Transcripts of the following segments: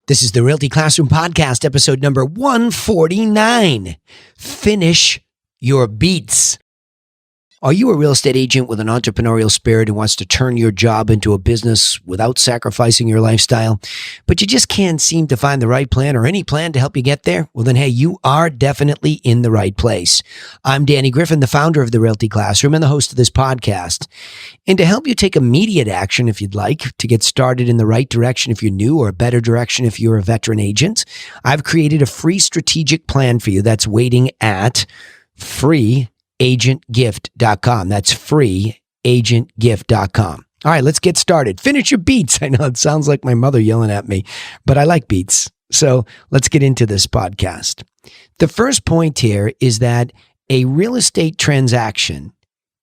This is the Realty Classroom Podcast, episode number 149. Finish your beats. Are you a real estate agent with an entrepreneurial spirit who wants to turn your job into a business without sacrificing your lifestyle, but you just can't seem to find the right plan or any plan to help you get there? Well, then, hey, you are definitely in the right place. I'm Danny Griffin, the founder of the Realty Classroom and the host of this podcast. And to help you take immediate action if you'd like, to get started in the right direction if you're new or a better direction if you're a veteran agent, I've created a free strategic plan for you that's waiting at freeagentgift.com. That's freeagentgift.com. All right, let's get started. Finish your beats. I know it sounds like my mother yelling at me, but I like beats. So let's get into this podcast. The first point here is that a real estate transaction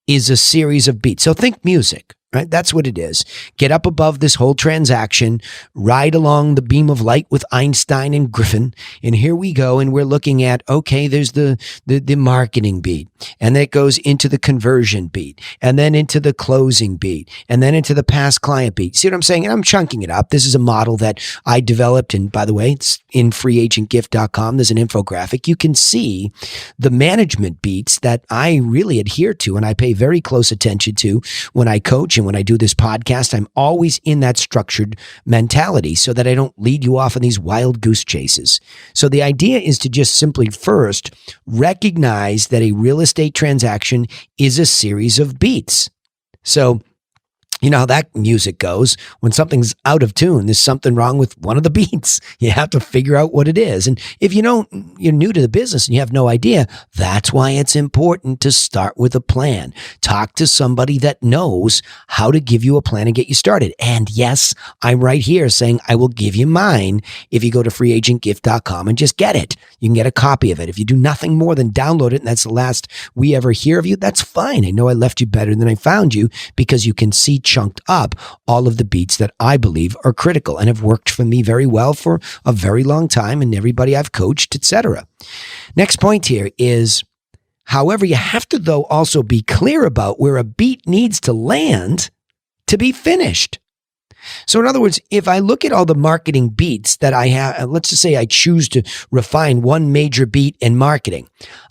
is a series of beats. So think music, right? That's what it is. Get up above this whole transaction, ride along the beam of light with Einstein and Griffin. And here we go. And we're looking at, okay, there's the marketing beat, and that goes into the conversion beat, and then into the closing beat, and then into the past client beat. See what I'm saying? And I'm chunking it up. This is a model that I developed. And by the way, it's in freeagentgift.com. There's an infographic. You can see the management beats that I really adhere to and I pay very close attention to when I coach and when I do this podcast. I'm always in that structured mentality so that I don't lead you off on these wild goose chases. So the idea is to just simply first recognize that a real estate transaction is a series of beats. So you know how that music goes. When something's out of tune, there's something wrong with one of the beats. You have to figure out what it is. And if you're new to the business and you have no idea, that's why it's important to start with a plan. Talk to somebody that knows how to give you a plan and get you started. And yes, I'm right here saying I will give you mine if you go to freeagentgift.com and just get it. You can get a copy of it. If you do nothing more than download it and that's the last we ever hear of you, that's fine. I know I left you better than I found you because you can see chunked up all of the beats that I believe are critical and have worked for me very well for a very long time and everybody I've coached, etc. Next point here is, however, you have to though also be clear about where a beat needs to land to be finished. So in other words, if I look at all the marketing beats that I have, let's just say I choose to refine one major beat in marketing,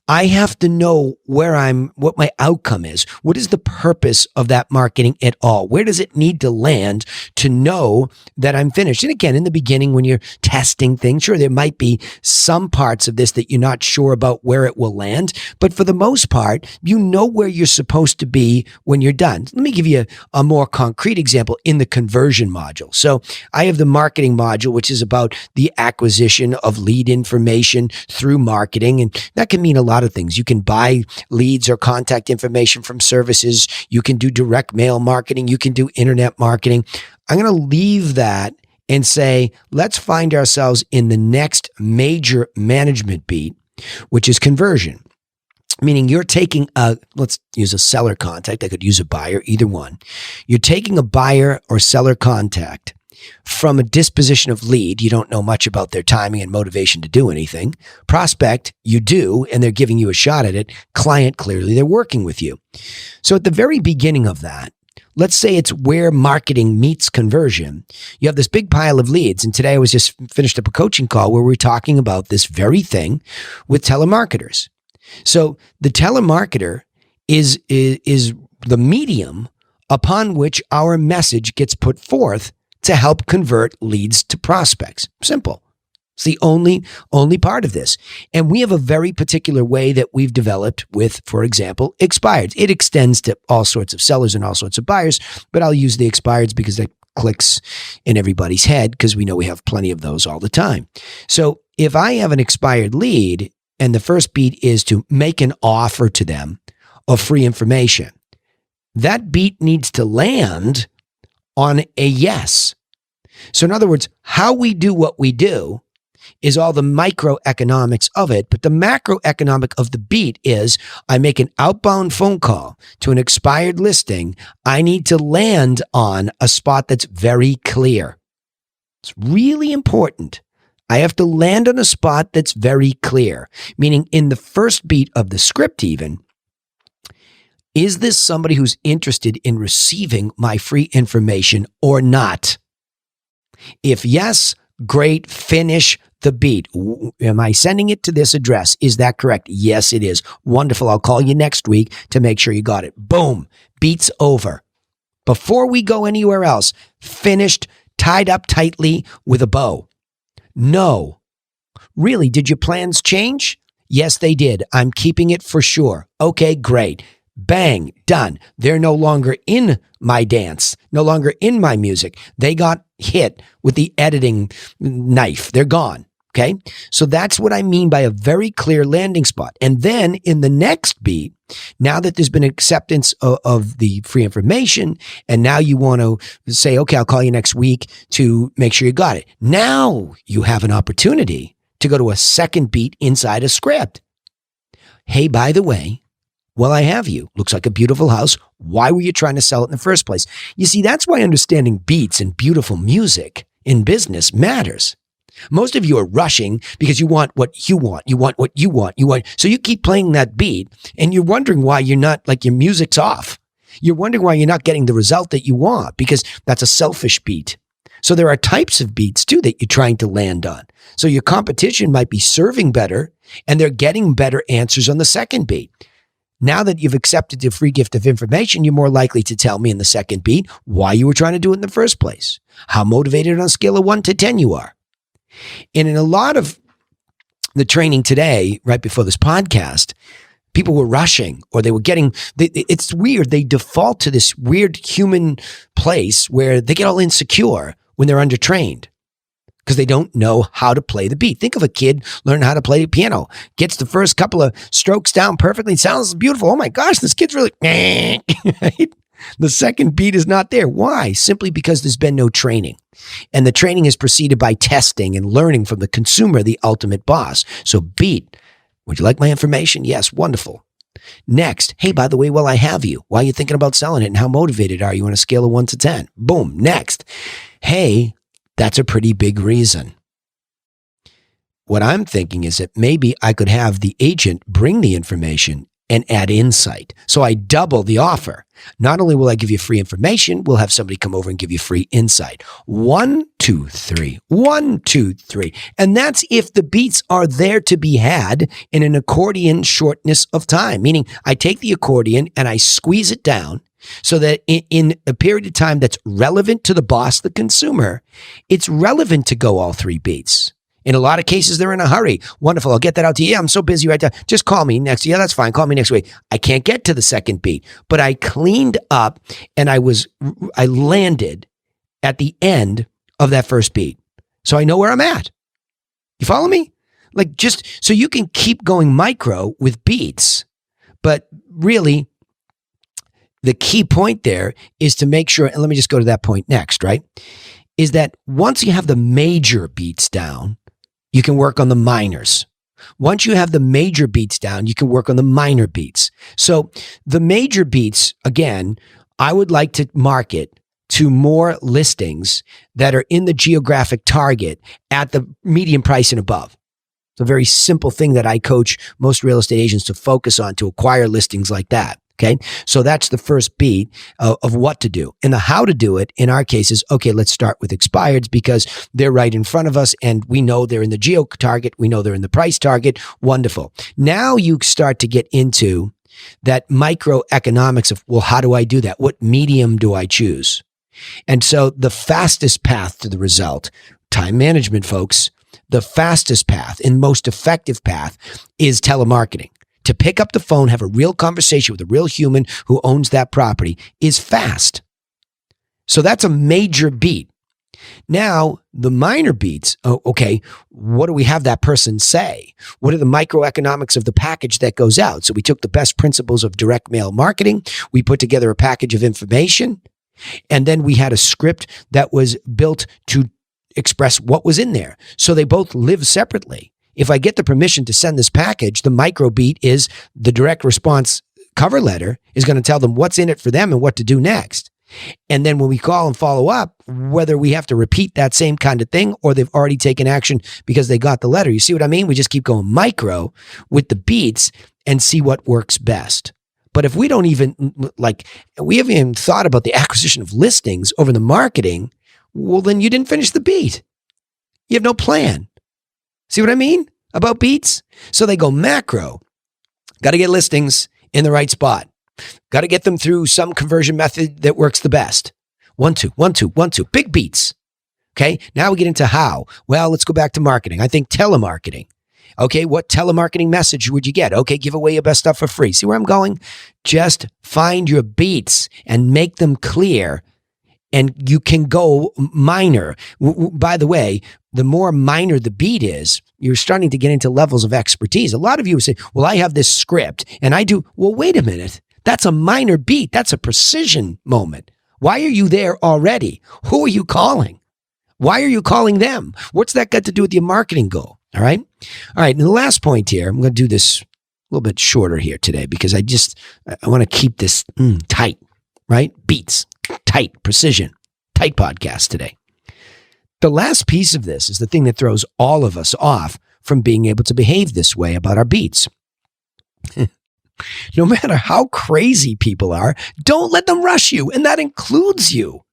I have to know what my outcome is. What is the purpose of that marketing at all? Where does it need to land to know that I'm finished? And again, in the beginning, when you're testing things, sure, there might be some parts of this that you're not sure about where it will land. But for the most part, you know where you're supposed to be when you're done. Let me give you a more concrete example in the conversion module. So I have the marketing module, which is about the acquisition of lead information through marketing. And that can mean a lot of things. You can buy leads or contact information from services. You can do direct mail marketing. You can do internet marketing. I'm going to leave that and say, let's find ourselves in the next major management beat, which is conversion. Meaning you're taking let's use a seller contact. I could use a buyer, either one. You're taking a buyer or seller contact from a disposition of lead. You don't know much about their timing and motivation to do anything. Prospect, you do, and they're giving you a shot at it. Client, clearly they're working with you. So at the very beginning of that, let's say it's where marketing meets conversion. You have this big pile of leads. And today I was just finished up a coaching call where we're talking about this very thing with telemarketers. So the telemarketer is the medium upon which our message gets put forth to help convert leads to prospects. Simple. It's the only part of this. And we have a very particular way that we've developed with, for example, expireds. It extends to all sorts of sellers and all sorts of buyers, but I'll use the expireds because that clicks in everybody's head because we know we have plenty of those all the time. So if I have an expired lead and the first beat is to make an offer to them of free information, that beat needs to land on a yes. So in other words, how we do what we do is all the microeconomics of it, but the macroeconomic of the beat is I make an outbound phone call to an expired listing. I need to land on a spot that's very clear. It's really important. I have to land on a spot that's very clear, meaning in the first beat of the script even, is this somebody who's interested in receiving my free information or not? If yes, Great. Finish the beat. Am I sending it to this address? Is that correct? Yes, it is. Wonderful. I'll call you next week to make sure you got it. Boom. Beat's over. Before we go anywhere else, finished, tied up tightly with a bow. No. Really, did your plans change? Yes, they did. I'm keeping it for sure. Okay, great. Bang, done. They're no longer in my dance, no longer in my music. They got hit with the editing knife. They're gone. Okay. So that's what I mean by a very clear landing spot. And then in the next beat, now that there's been acceptance of the free information, and now you want to say, okay, I'll call you next week to make sure you got it. Now you have an opportunity to go to a second beat inside a script. Hey, by the way, well, I have you. Looks like a beautiful house. Why were you trying to sell it in the first place? You see, that's why understanding beats and beautiful music in business matters. Most of you are rushing because you want what you want. You want what you want. You want. So you keep playing that beat and you're wondering why you're not, like, your music's off. You're wondering why you're not getting the result that you want, because that's a selfish beat. So there are types of beats too that you're trying to land on. So your competition might be serving better and they're getting better answers on the second beat. Now that you've accepted the free gift of information, you're more likely to tell me in the second beat why you were trying to do it in the first place, how motivated on a scale of 1 to 10 you are. And in a lot of the training today, right before this podcast, people were rushing, or they were getting, it's weird. They default to this weird human place where they get all insecure when they're undertrained because they don't know how to play the beat. Think of a kid learning how to play the piano, gets the first couple of strokes down perfectly, sounds beautiful. Oh my gosh, this kid's really, right? The second beat is not there. Why? Simply because there's been no training. And the training is preceded by testing and learning from the consumer, the ultimate boss. So beat, would you like my information? Yes, wonderful. Next, hey, by the way, well, I have you. Why are you thinking about selling it, and how motivated are you on a scale of 1 to 10? Boom. Next, hey, that's a pretty big reason. What I'm thinking is that maybe I could have the agent bring the information and add insight. So I double the offer. Not only will I give you free information, we'll have somebody come over and give you free insight. 1, 2, 3. 1, 2, 3. And that's if the beats are there to be had in an accordion shortness of time, meaning I take the accordion and I squeeze it down so that in a period of time that's relevant to the boss, the consumer, it's relevant to go all 3 beats. In a lot of cases, they're in a hurry. Wonderful. I'll get that out to you. Yeah, I'm so busy right now. Just call me next. Yeah, that's fine. Call me next week. I can't get to the second beat, but I cleaned up and I landed at the end of that first beat. So I know where I'm at. You follow me? Like, just so you can keep going micro with beats. But really, the key point there is to make sure, and let me just go to that point next, right? Is that once you have the major beats down, you can work on the minors. Once you have the major beats down, you can work on the minor beats. So the major beats, again, I would like to market to more listings that are in the geographic target at the median price and above. It's a very simple thing that I coach most real estate agents to focus on to acquire listings like that. Okay. So that's the first beat of what to do. And the how to do it in our case is, okay, let's start with expireds because they're right in front of us and we know they're in the geo target. We know they're in the price target. Wonderful. Now you start to get into that microeconomics of, well, how do I do that? What medium do I choose? And so the fastest path to the result, time management, folks, the fastest path and most effective path is telemarketing. To pick up the phone, have a real conversation with a real human who owns that property is fast. So that's a major beat. Now, the minor beats, okay, what do we have that person say? What are the microeconomics of the package that goes out? So we took the best principles of direct mail marketing. We put together a package of information, and then we had a script that was built to express what was in there. So they both live separately. If I get the permission to send this package, the micro beat is the direct response cover letter is going to tell them what's in it for them and what to do next. And then when we call and follow up, whether we have to repeat that same kind of thing or they've already taken action because they got the letter. You see what I mean? We just keep going micro with the beats and see what works best. But if we don't even we haven't even thought about the acquisition of listings over the marketing, well, then you didn't finish the beat. You have no plan. See what I mean about beats? So they go macro. Got to get listings in the right spot. Got to get them through some conversion method that works the best. 1, 2, 1, 2, 1, 2. Big beats. Okay. Now we get into how. Well, let's go back to marketing. I think telemarketing. Okay. What telemarketing message would you get? Okay. Give away your best stuff for free. See where I'm going? Just find your beats and make them clear. And you can go minor. By the way, the more minor the beat is, you're starting to get into levels of expertise. A lot of you say, well, I have this script and I do. Well, wait a minute. That's a minor beat. That's a precision moment. Why are you there already? Who are you calling? Why are you calling them? What's that got to do with your marketing goal? All right. All right. And the last point here, I'm going to do this a little bit shorter here today because I want to keep this tight, right? Beats. Tight, precision, tight podcast today. The last piece of this is the thing that throws all of us off from being able to behave this way about our beats. No matter how crazy people are, don't let them rush you, and that includes you.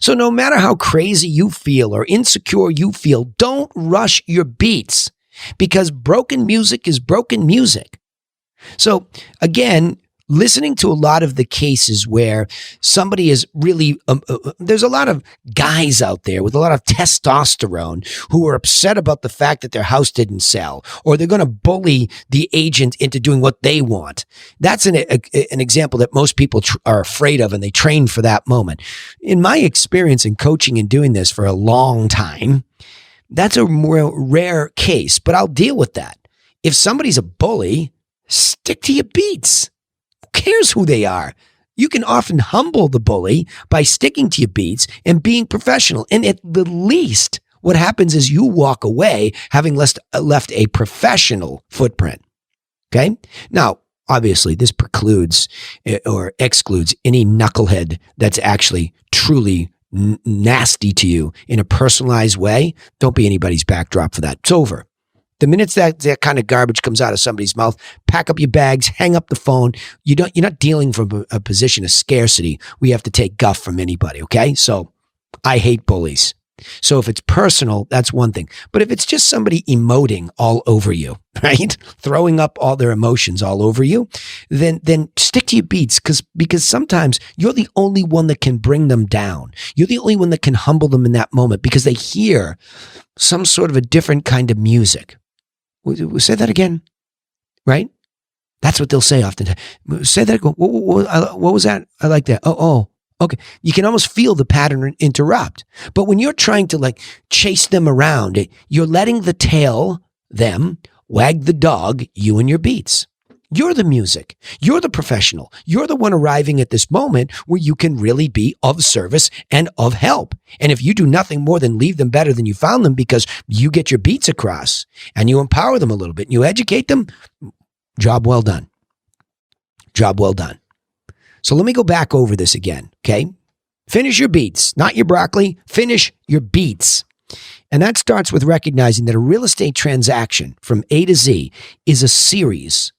So no matter how crazy you feel or insecure you feel, don't rush your beats because broken music is broken music. So again, listening to a lot of the cases where somebody is really, there's a lot of guys out there with a lot of testosterone who are upset about the fact that their house didn't sell, or they're going to bully the agent into doing what they want. That's an example that most people are afraid of, and they train for that moment. In my experience in coaching and doing this for a long time, that's a more rare case, but I'll deal with that. If somebody's a bully, stick to your beats. Cares who they are. You can often humble the bully by sticking to your beats and being professional. And at the least, what happens is you walk away having left a professional footprint. Okay? Now, obviously, this precludes or excludes any knucklehead that's actually truly nasty to you in a personalized way. Don't be anybody's backdrop for that. It's over. The minute that kind of garbage comes out of somebody's mouth, pack up your bags, hang up the phone. You're not dealing from a position of scarcity. We have to take guff from anybody, okay? So I hate bullies. So if it's personal, that's one thing. But if it's just somebody emoting all over you, right? Throwing up all their emotions all over you, then stick to your beats because sometimes you're the only one that can bring them down. You're the only one that can humble them in that moment because they hear some sort of a different kind of music. Say that again, right? That's what they'll say often. Say that. What was that? I like that. Oh, okay. You can almost feel the pattern interrupt. But when you're trying to chase them around, you're letting the tail, them, wag the dog, you and your beats. You're the music. You're the professional. You're the one arriving at this moment where you can really be of service and of help. And if you do nothing more than leave them better than you found them because you get your beats across and you empower them a little bit and you educate them, job well done. Job well done. So let me go back over this again, okay? Finish your beats, not your broccoli. Finish your beats. And that starts with recognizing that a real estate transaction from A to Z is a series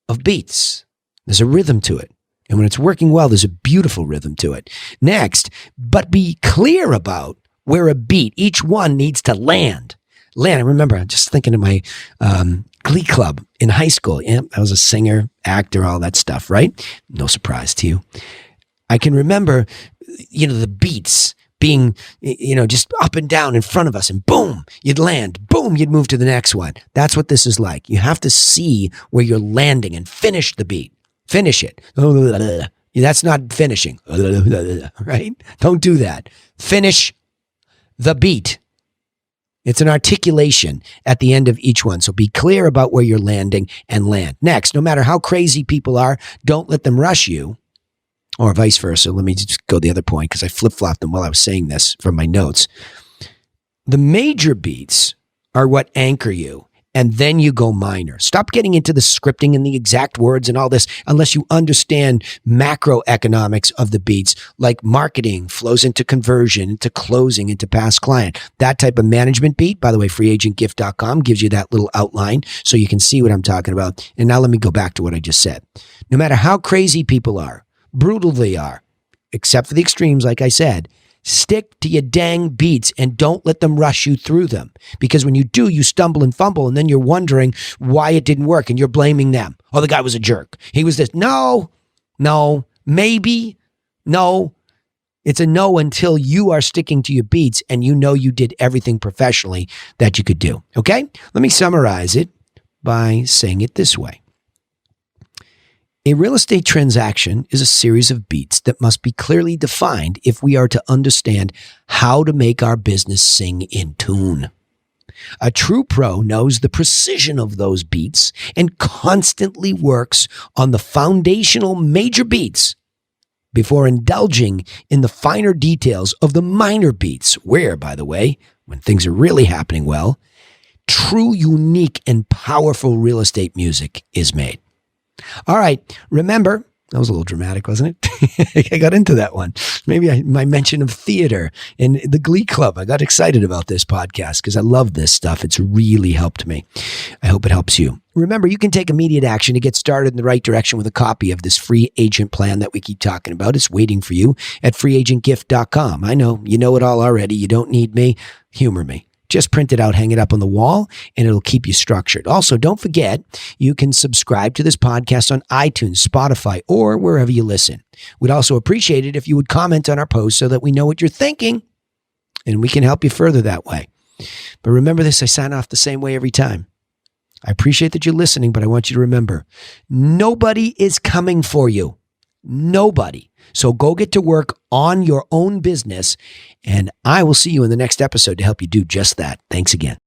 of beats. There's a rhythm to it. And when it's working well, there's a beautiful rhythm to it. Next, but be clear about where a beat, each one needs to land. I remember, I'm just thinking of my Glee Club in high school. Yeah, I was a singer, actor, all that stuff, right? No surprise to you. I can remember, the beats being, just up and down in front of us, and boom, you'd land, boom, you'd move to the next one. That's what this is like. You have to see where you're landing and finish the beat. Finish it. That's not finishing, right? Don't do that. Finish the beat. It's an articulation at the end of each one. So be clear about where you're landing and land. Next, no matter how crazy people are, don't let them rush you. Or vice versa. Let me just go the other point because I flip-flopped them while I was saying this from my notes. The major beats are what anchor you, and then you go minor. Stop getting into the scripting and the exact words and all this unless you understand macroeconomics of the beats, like marketing flows into conversion, into closing, into past client. That type of management beat, by the way, freeagentgift.com gives you that little outline so you can see what I'm talking about. And now let me go back to what I just said. No matter how crazy people are, brutal they are, except for the extremes, like I said, Stick to your dang beats and don't let them rush you through them. Because when you do, you stumble and fumble, and then you're wondering why it didn't work, and you're blaming them. Oh, the guy was a jerk. He was this. No, maybe, no. It's a no until you are sticking to your beats and you know you did everything professionally that you could do. Okay? Let me summarize it by saying it this way. A real estate transaction is a series of beats that must be clearly defined if we are to understand how to make our business sing in tune. A true pro knows the precision of those beats and constantly works on the foundational major beats before indulging in the finer details of the minor beats, where, by the way, when things are really happening well, true, unique, and powerful real estate music is made. All right, remember, that was a little dramatic, wasn't it? I got into that one. Maybe my mention of theater and the Glee Club. I got excited about this podcast because I love this stuff. It's really helped me. I hope it helps you. Remember, you can take immediate action to get started in the right direction with a copy of this free agent plan that we keep talking about. It's waiting for you at freeagentgift.com. I know, you know it all already. You don't need me. Humor me. Just print it out, hang it up on the wall, and it'll keep you structured. Also, don't forget, you can subscribe to this podcast on iTunes, Spotify, or wherever you listen. We'd also appreciate it if you would comment on our posts so that we know what you're thinking, and we can help you further that way. But remember this, I sign off the same way every time. I appreciate that you're listening, but I want you to remember, nobody is coming for you. Nobody. So go get to work on your own business, and I will see you in the next episode to help you do just that. Thanks again.